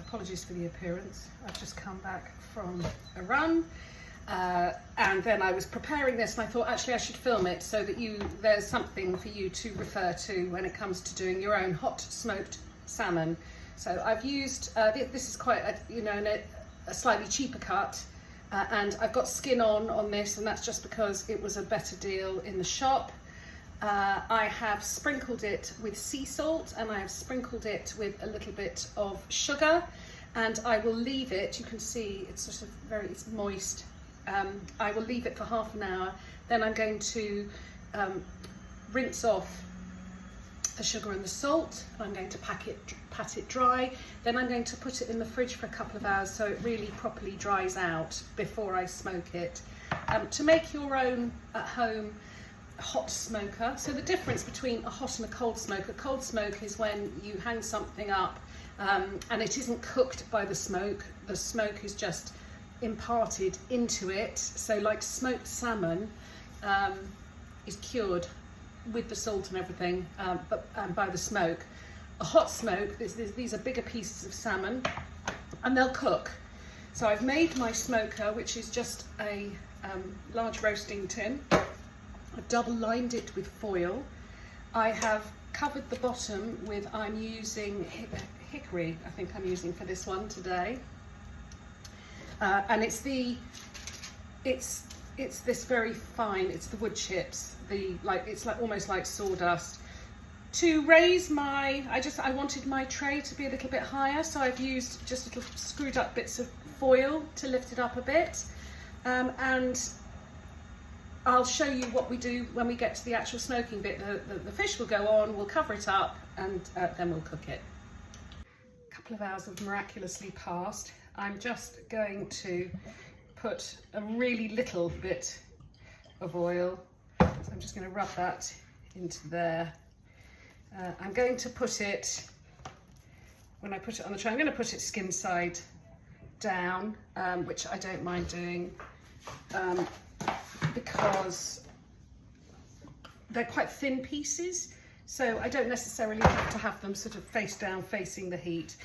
apologies for the appearance. I've just come back from a run and then I was preparing this and I thought actually I should film it so that there's something for you to refer to when it comes to doing your own hot smoked salmon. So I've used, this is quite a slightly cheaper cut and I've got skin on this, and that's just because it was a better deal in the shop. I have sprinkled it with sea salt and I have sprinkled it with a little bit of sugar, and I will leave it, you can see it's sort of it's moist. I will leave it for half an hour, then I'm going to rinse off the sugar and the salt. I'm going to pat it dry, then I'm going to put it in the fridge for a couple of hours so it really properly dries out before I smoke it. To make your own at home hot smoker, so the difference between a hot and a cold cold smoke is when you hang something up and it isn't cooked by the smoke is just imparted into it. So like smoked salmon is cured with the salt and everything, but by the smoke. A hot smoke, these are bigger pieces of salmon and they'll cook. So I've made my smoker, which is just a large roasting tin. I've double lined it with foil. I have covered the bottom with, I'm using hickory, I think I'm using for this one today. And it's this very fine, it's the wood chips, it's like almost like sawdust. To raise I wanted my tray to be a little bit higher, so I've used just little screwed up bits of foil to lift it up a bit. And I'll show you what we do when we get to the actual smoking bit. The fish will go on, we'll cover it up, and then we'll cook it. A couple of hours have miraculously passed. I'm just going to put a really little bit of oil. So I'm just going to rub that into there. I'm going to put it, when I put it on the tray, I'm going to put it skin side down, which I don't mind doing. Because they're quite thin pieces, so I don't necessarily have to have them sort of face down facing the heat.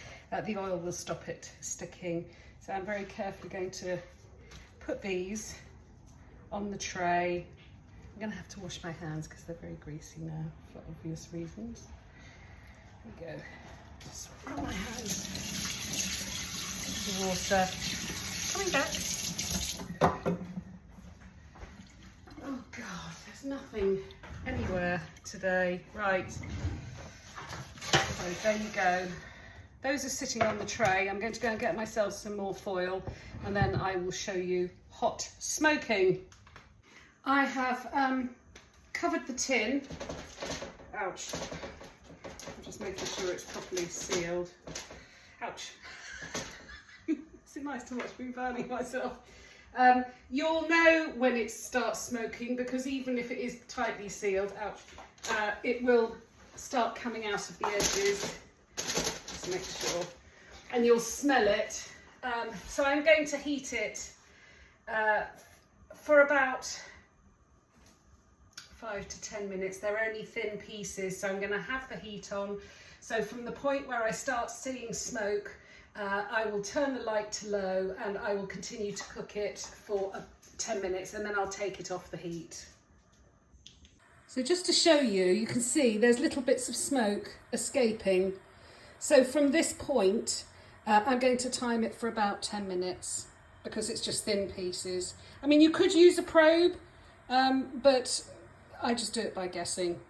The oil will stop it sticking. So I'm very carefully going to put these on the tray. I'm going to have to wash my hands because they're very greasy now for obvious reasons. There we go. Just rub my hands. The water. Coming back. Oh God, there's nothing anywhere today. Right, so there you go. Those are sitting on the tray. I'm going to go and get myself some more foil and then I will show you hot smoking. I have covered the tin. Ouch. I'm just making sure it's properly sealed. Ouch. Is it nice to watch me burning myself? You'll know when it starts smoking because even if it is tightly sealed, it will start coming out of the edges. Just make sure. And you'll smell it. So I'm going to heat it for about 5 to 10 minutes. They're only thin pieces, so I'm going to have the heat on. So from the point where I start seeing smoke, I will turn the light to low and I will continue to cook it for 10 minutes and then I'll take it off the heat. So just to show you, you can see there's little bits of smoke escaping. So from this point, I'm going to time it for about 10 minutes because it's just thin pieces. I mean, you could use a probe, but I just do it by guessing.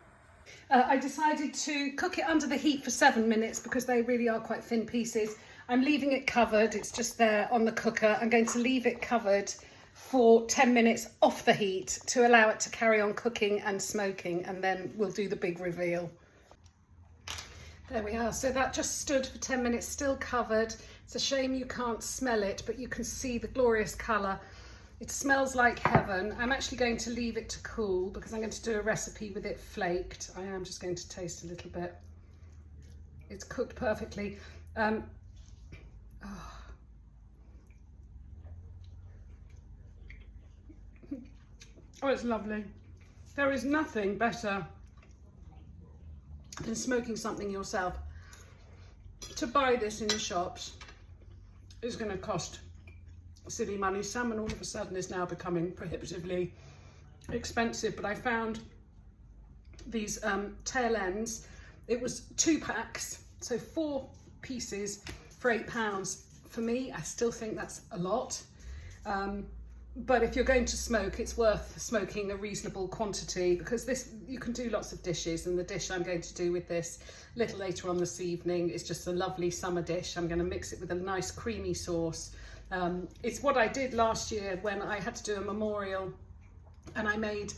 I decided to cook it under the heat for 7 minutes because they really are quite thin pieces. I'm leaving it covered, it's just there on the cooker. I'm going to leave it covered for 10 minutes off the heat to allow it to carry on cooking and smoking, and then we'll do the big reveal. There we are, so that just stood for 10 minutes, still covered. It's a shame you can't smell it, but you can see the glorious colour. It smells like heaven. I'm actually going to leave it to cool because I'm going to do a recipe with it flaked. I am just going to taste a little bit. It's cooked perfectly. Oh, it's lovely. There is nothing better than smoking something yourself. To buy this in the shops, is going to cost silly money. Salmon all of a sudden is now becoming prohibitively expensive, but I found these tail ends. It was 2 packs, so 4 pieces for £8. For me, I still think that's a lot. But if you're going to smoke, it's worth smoking a reasonable quantity, because this, you can do lots of dishes, and the dish I'm going to do with this a little later on this evening is just a lovely summer dish. I'm going to mix it with a nice creamy sauce. It's what I did last year when I had to do a memorial, and I made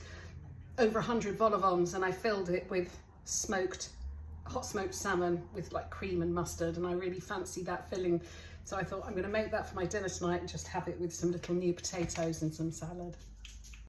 over 100 vol au vents, and I filled it with hot smoked salmon with like cream and mustard, and I really fancy that filling. So I thought I'm going to make that for my dinner tonight and just have it with some little new potatoes and some salad.